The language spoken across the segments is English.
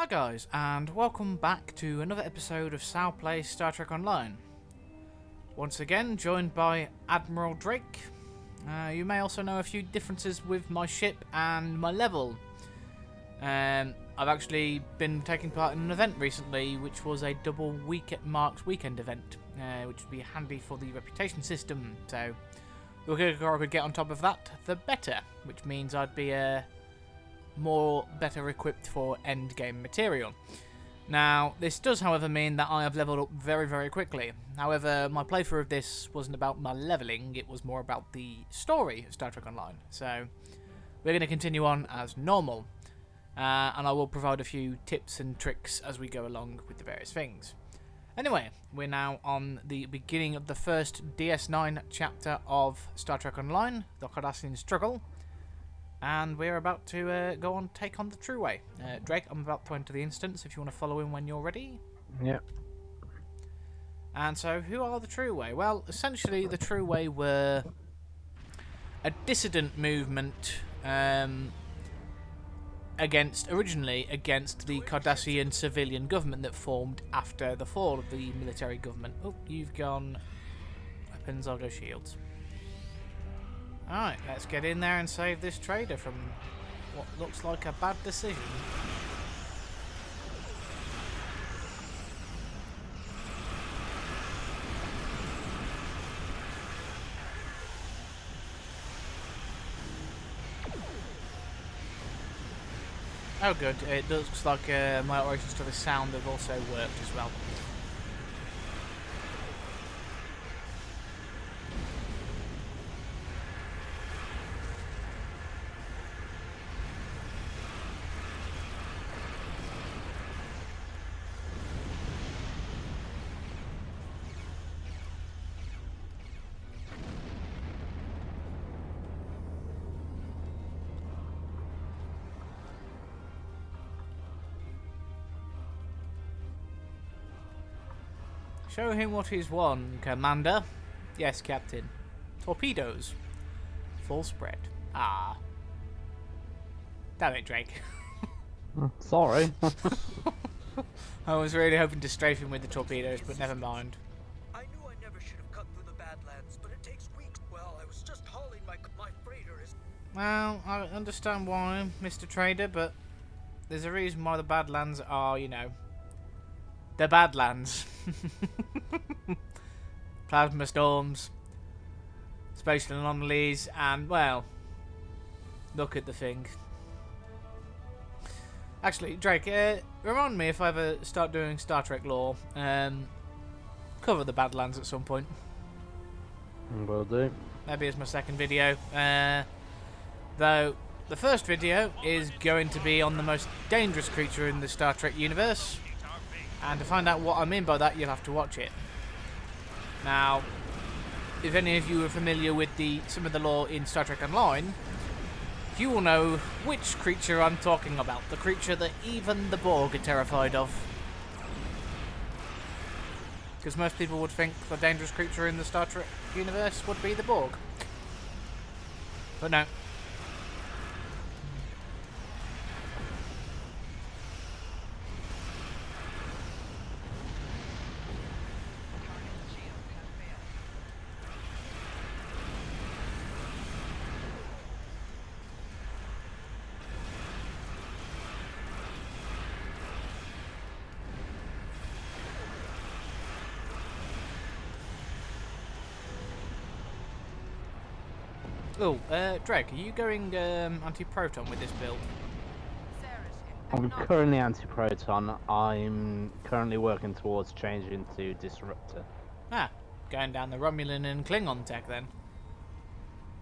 Hi guys, and welcome back to another episode of Sal Plays Star Trek Online. Once again, joined by Admiral Drake. You may also know a few differences with my ship and my level. I've actually been taking part in an event recently, which was a double Marks weekend event, which would be handy for the reputation system. So, the quicker I could get on top of that, the better, which means I'd be better equipped for end game material. Now, this does, however, mean that I have leveled up very, very quickly. However, my playthrough of this wasn't about my leveling, it was more about the story of Star Trek Online. So, we're going to continue on as normal, and I will provide a few tips and tricks as we go along with the various things. Anyway, we're now on the beginning of the first DS9 chapter of Star Trek Online, the Cardassian Struggle. And we're about to go on take on the True Way. Drake, I'm about to enter the instance if you want to follow in when you're ready. Yeah. And so, who are the True Way? Well, essentially, the True Way were a dissident movement originally against the Cardassian civilian government that formed after the fall of the military government. Oh, you've gone weapons, I'll go shields. Alright, let's get in there and save this trader from what looks like a bad decision. Oh good, it looks like my alterations to the sound have also worked as well. Show him what he's won, Commander. Yes, Captain. Torpedoes. Full spread. Ah. Damn it, Drake. Sorry. I was really hoping to strafe him with the torpedoes, but never mind. I knew I never should have cut through the Badlands, but it takes weeks. Well, I was just hauling my freighter is... Well, I understand why, Mr. Trader, but there's a reason why the Badlands are, you know, the Badlands. Plasma storms, spatial anomalies, and, well, look at the thing. Actually, Drake, remind me if I ever start doing Star Trek lore, cover the Badlands at some point. Will do. Maybe as my second video. Though, the first video is going to be on the most dangerous creature in the Star Trek universe. And to find out what I mean by that, you'll have to watch it. Now, if any of you are familiar with some of the lore in Star Trek Online, you will know which creature I'm talking about. The creature that even the Borg are terrified of. Because most people would think the dangerous creature in the Star Trek universe would be the Borg. But no. Oh, Drake, are you going anti-proton with this build? I'm currently anti-proton. I'm currently working towards changing to disruptor. Ah, going down the Romulan and Klingon tech then.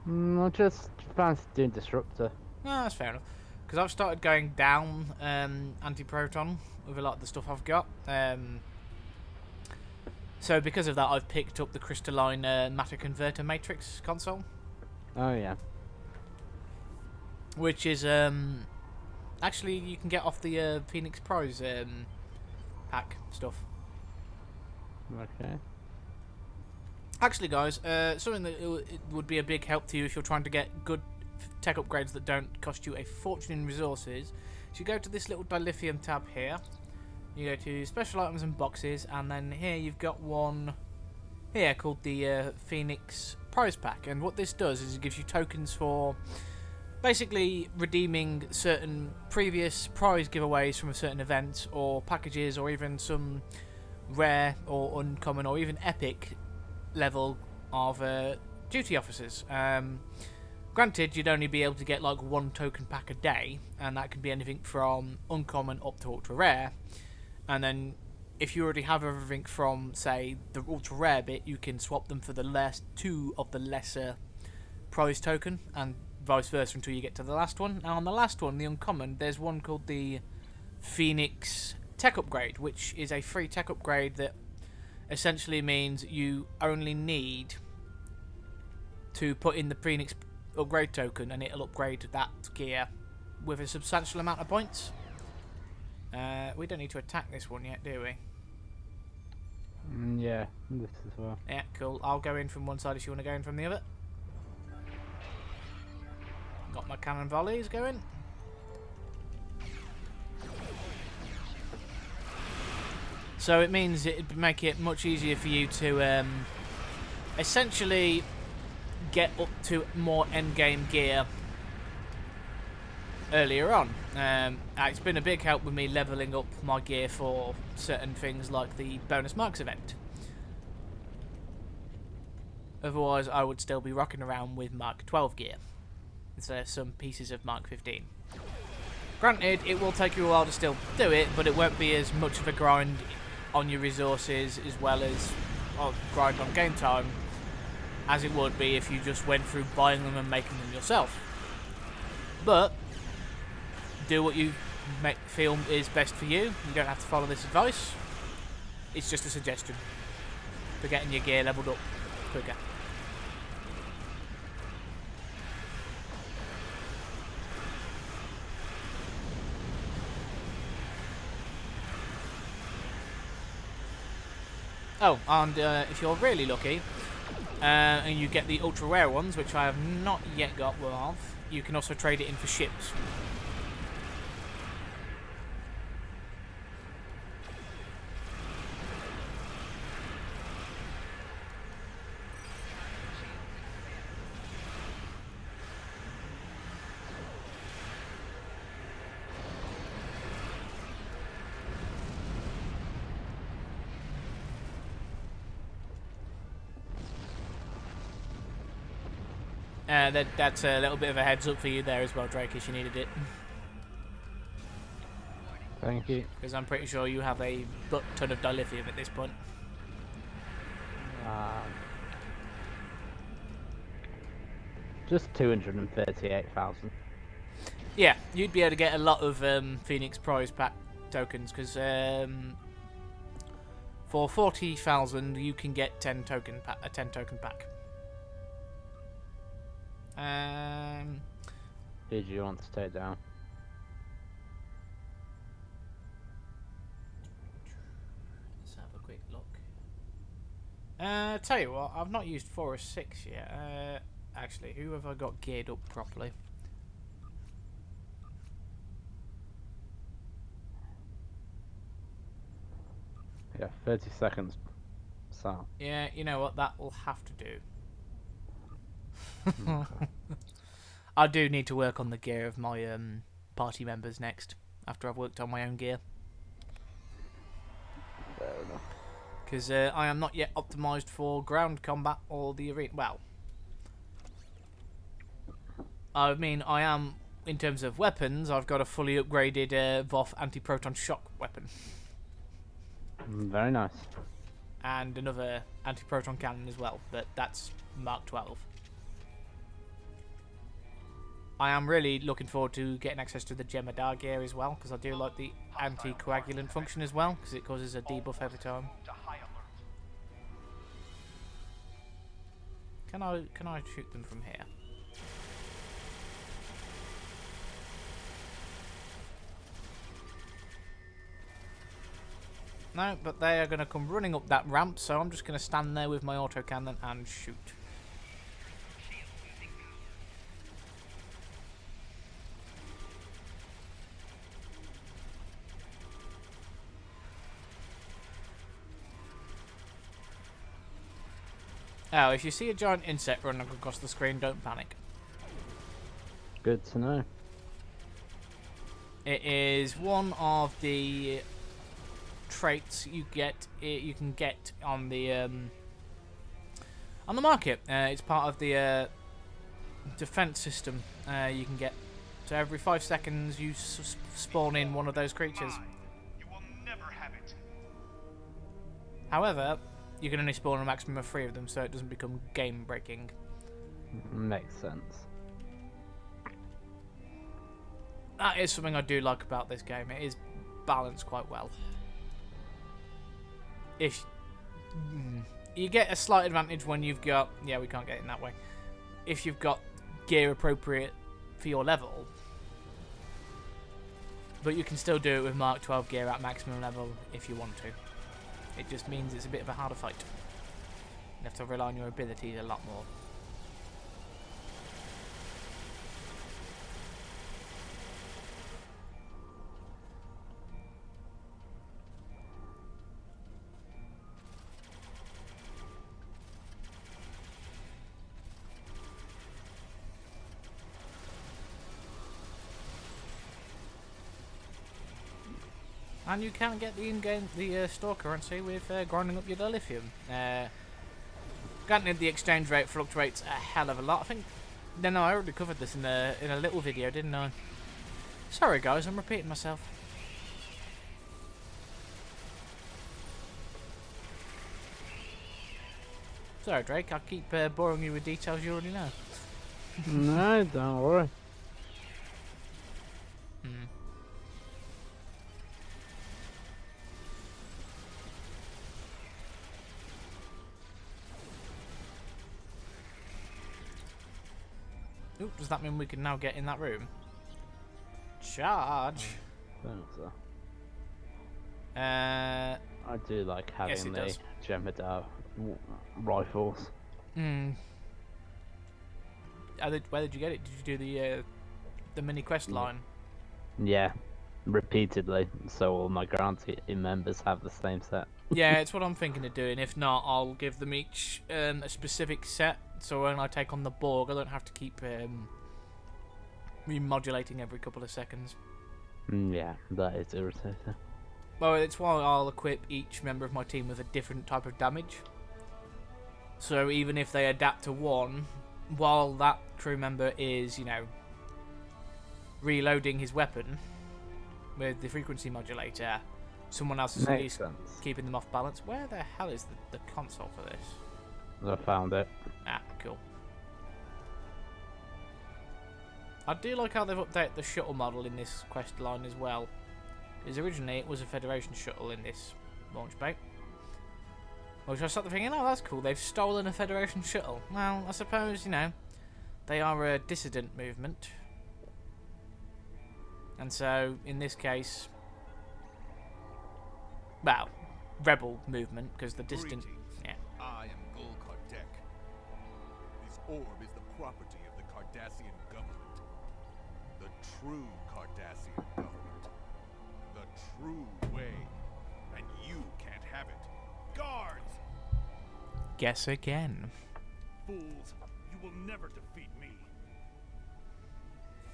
I just fancy doing disruptor. Ah, that's fair enough. Because I've started going down anti-proton with a lot of the stuff I've got. So because of that, I've picked up the crystalline matter converter matrix console. Oh yeah. Which is actually you can get off the Phoenix Prize pack stuff. Okay. Actually, guys, something that it would be a big help to you if you're trying to get good tech upgrades that don't cost you a fortune in resources. So you go to this little dilithium tab here. You go to special items and boxes, and then here you've got one here called the Phoenix Prize Pack. And what this does is it gives you tokens for basically redeeming certain previous prize giveaways from a certain event, or packages, or even some rare or uncommon or even epic level of duty officers. Granted, you'd only be able to get like one token pack a day, and that could be anything from uncommon up to ultra rare. And then if you already have everything from, say, the ultra rare bit, you can swap them for the last two of the lesser prize token, and vice versa until you get to the last one. Now on the last one, the uncommon, there's one called the Phoenix Tech Upgrade, which is a free tech upgrade that essentially means you only need to put in the Phoenix upgrade token and it'll upgrade that gear with a substantial amount of points. We don't need to attack this one yet, do we? Yeah, this as well. Yeah, cool. I'll go in from one side if you want to go in from the other. Got my cannon volleys going. So it means it'd make it much easier for you to essentially get up to more endgame gear earlier on. It's been a big help with me leveling up my gear for certain things like the bonus marks event. Otherwise I would still be rocking around with Mark 12 gear. So some pieces of Mark 15. Granted, it will take you a while to still do it, but it won't be as much of a grind on your resources as well as grind on game time as it would be if you just went through buying them and making them yourself. But do what you feel is best for you. You don't have to follow this advice. It's just a suggestion for getting your gear leveled up quicker. Oh, and if you're really lucky, and you get the ultra rare ones, which I have not yet got one of, you can also trade it in for ships. That's a little bit of a heads up for you there as well, Drake, if you needed it. Thank you. Because I'm pretty sure you have a butt ton of dilithium at this point. Just 238,000. Yeah, you'd be able to get a lot of Phoenix Prize Pack tokens, because for 40,000 you can get a 10 token pack. Did you want to stay down? Let's have a quick look. Tell you what, I've not used 4 or 6 yet. Actually, who have I got geared up properly? Yeah, 30 seconds. So. Yeah, you know what, that will have to do. Okay. I do need to work on the gear of my party members next, after I've worked on my own gear. Fair enough. Because I am not yet optimised for ground combat or the arena. Well, I mean, I am, in terms of weapons, I've got a fully upgraded VOF anti-proton shock weapon. Very nice. And another anti-proton cannon as well, but that's Mark 12. I am really looking forward to getting access to the Jemadar gear as well, because I do like the anti-coagulant function as well, because it causes a debuff every time. Can I shoot them from here? No, but they are going to come running up that ramp, so I'm just going to stand there with my autocannon and shoot. Oh, if you see a giant insect running across the screen, don't panic. Good to know. It is one of the traits you can get on the market. It's part of the defense system you can get. So every 5 seconds you spawn in one of those creatures. You will never have it. However, you can only spawn a maximum of 3 of them, so it doesn't become game breaking. Makes sense. That is something I do like about this game. It is balanced quite well. If you get a slight advantage when you've got, yeah, we can't get in that way. If you've got gear appropriate for your level, but you can still do it with Mark 12 gear at maximum level if you want to. It just means it's a bit of a harder fight. You have to rely on your abilities a lot more. And you can get the in-game, store currency with grinding up your dilithium. Granted, the exchange rate fluctuates a hell of a lot. I think, no, I already covered this in a little video, didn't I? Sorry guys, I'm repeating myself. Sorry Drake, I keep boring you with details you already know. No, don't worry. Oop, does that mean we can now get in that room? Charge. Don't so. Uh, I do like having yes, it the does. Jemadar rifles. where did you get it? Did you do the mini quest line? Yeah, repeatedly, so all my Grand Team members have the same set. Yeah, it's what I'm thinking of doing. If not, I'll give them each a specific set, so when I take on the Borg, I don't have to keep remodulating every couple of seconds. Yeah, that is irritating. Well, it's why I'll equip each member of my team with a different type of damage. So even if they adapt to one, while that crew member is, you know, reloading his weapon with the frequency modulator, someone else is at Makes least sense. keeping them off balance. Where the hell is the console for this? I found it. Ah, cool. I do like how they've updated the shuttle model in this quest line as well. Because originally it was a Federation shuttle in this launch bay. Which I started thinking, oh that's cool, they've stolen a Federation shuttle. Well, I suppose, you know, they are a dissident movement. And so, in this case, well, rebel movement, because the dissident... Greetings. Yeah. I am Gul Kardec. This orb is the property of the Cardassian government. The true Cardassian government. The true way. And you can't have it. Guards! Guess again. Fools, you will never defeat me.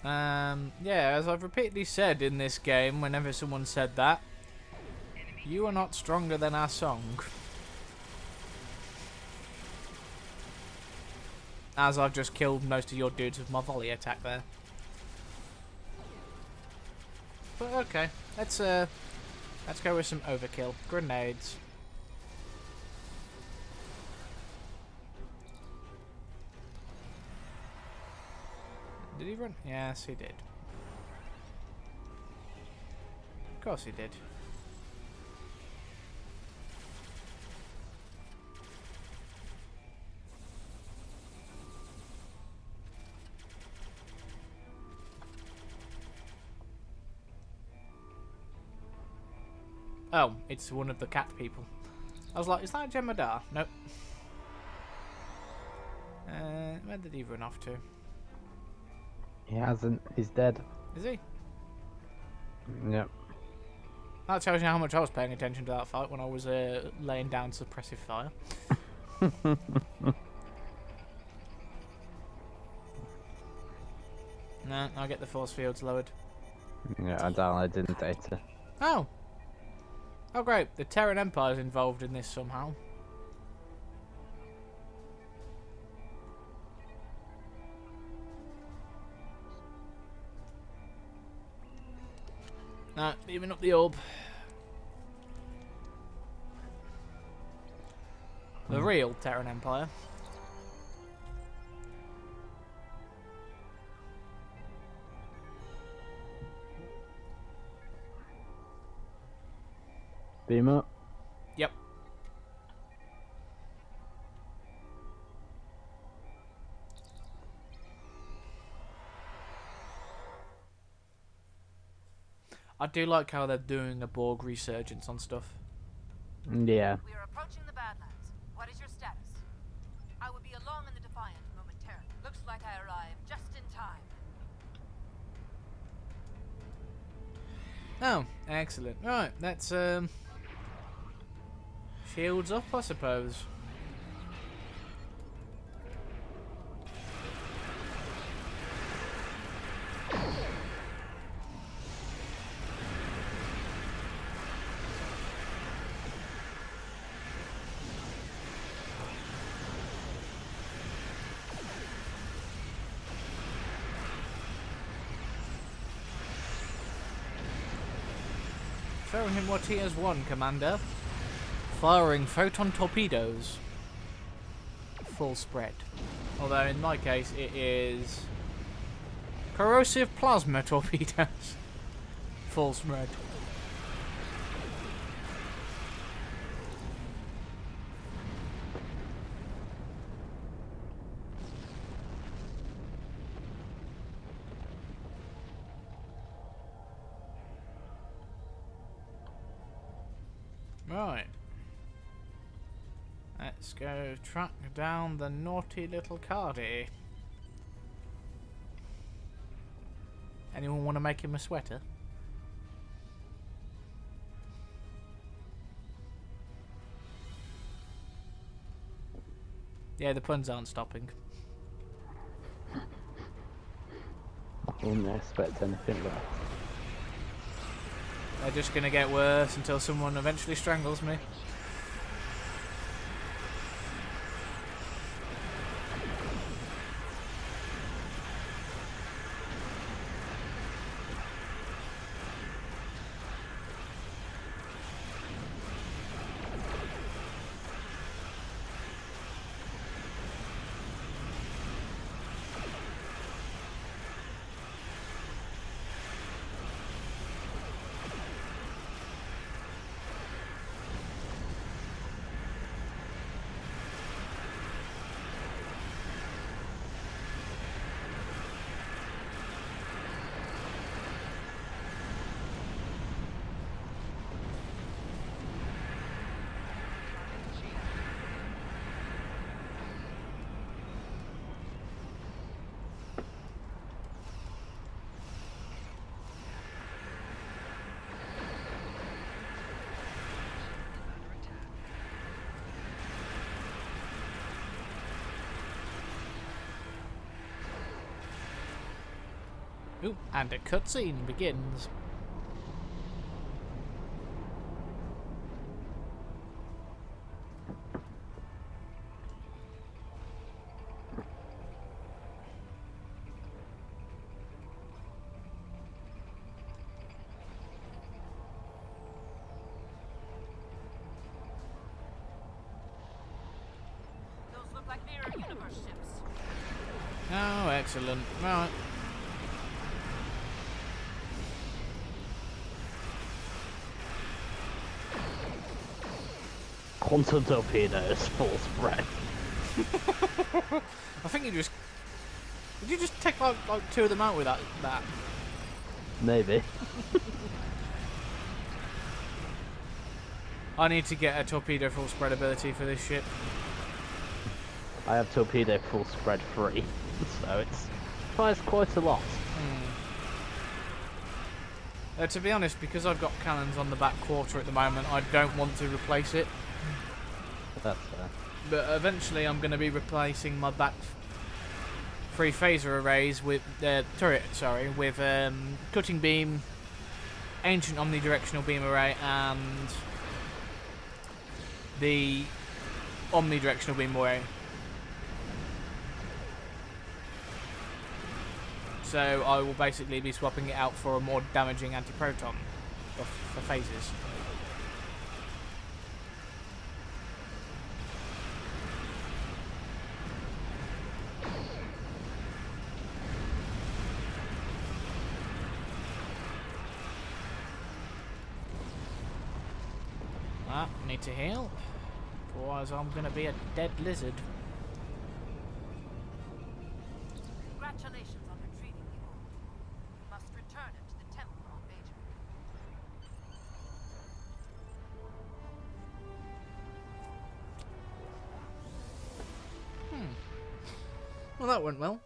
Yeah, as I've repeatedly said in this game, whenever someone said that, you are not stronger than our song. As I've just killed most of your dudes with my volley attack there. But okay, let's go with some overkill. Grenades. Did he run? Yes, he did. Of course he did. Oh, it's one of the cat people. I was like, is that Jemadar? Nope. Where did he run off to? He hasn't. He's dead. Is he? Yep. That tells you how much I was paying attention to that fight when I was laying down suppressive fire. No, I'll get the force fields lowered. Yeah, I downloaded data. Oh! Oh great, the Terran Empire's involved in this somehow. No, leaving up the orb. The real Terran Empire. Beam up. Yep. I do like how they're doing a Borg resurgence on stuff. Yeah. We are approaching the Badlands. What is your status? I will be along in the Defiant momentarily. Looks like I arrived just in time. Oh, excellent. Right, that's shields up, I suppose. Show him what he has won, Commander. Firing photon torpedoes. Full spread. Although in my case it is corrosive plasma torpedoes. Full spread. Right. Let's go track down the naughty little cardie. Anyone want to make him a sweater? Yeah, the puns aren't stopping. I wouldn't expect anything less. They're just gonna get worse until someone eventually strangles me. Ooh, and a cutscene begins. Those look like mirror universe ships. Oh, excellent. Right. Quantum torpedoes, full spread. I think you just... Did you just take like two of them out with that? Maybe. I need to get a torpedo full spread ability for this ship. I have torpedo full spread 3, so it's quite a lot. To be honest, because I've got cannons on the back quarter at the moment, I don't want to replace it. That's fair. But eventually I'm going to be replacing my back 3 phaser arrays with turret, sorry, with cutting beam, ancient omnidirectional beam array, and the omnidirectional beam array. So I will basically be swapping it out for a more damaging anti-proton for phases. Need to heal, otherwise I'm gonna be a dead lizard. Congratulations on retrieving the orb. You must return it to the temple on Bitchute. Well, that went well.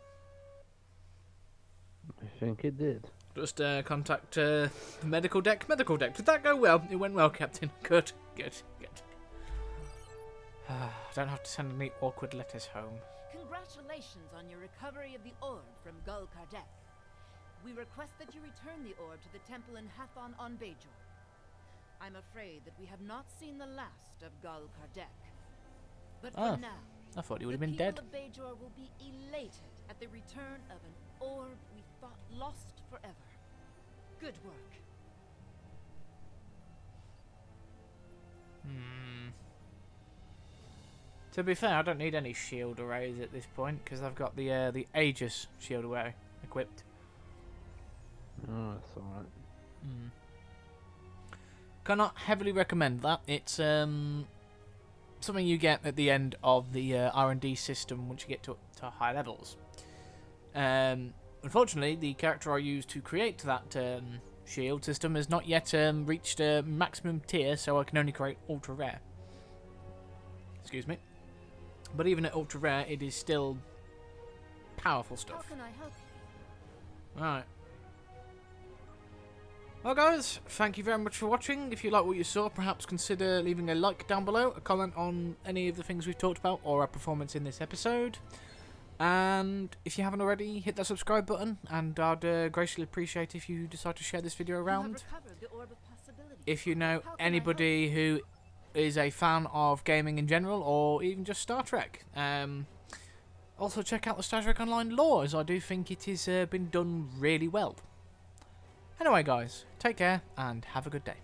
I think it did. Just contact the medical deck. Medical deck. Did that go well? It went well, Captain. Good, good, good. Don't have to send any awkward letters home. Congratulations on your recovery of the orb from Gul Kardec. We request that you return the orb to the temple in Hathon on Bajor. I'm afraid that we have not seen the last of Gul Kardec. But for now, I thought he would have the been dead. people of Bajor will be elated at the return of an orb we thought lost forever. Good work. To be fair, I don't need any shield arrays at this point because I've got the Aegis shield array equipped. Oh, that's alright. Cannot heavily recommend that. It's something you get at the end of the R&D system once you get to high levels. Unfortunately, the character I used to create that shield system has not yet reached a maximum tier, so I can only create ultra rare. Excuse me. But even at ultra rare, it is still powerful How stuff. can I help you? Right. Well, guys, thank you very much for watching. If you like what you saw, perhaps consider leaving a like down below, a comment on any of the things we've talked about, or our performance in this episode. And if you haven't already, hit that subscribe button, and I'd graciously appreciate if you decide to share this video around. If you know anybody who is a fan of gaming in general, or even just Star Trek. Also check out the Star Trek Online lore, as I do think it has been done really well. Anyway guys, take care and have a good day.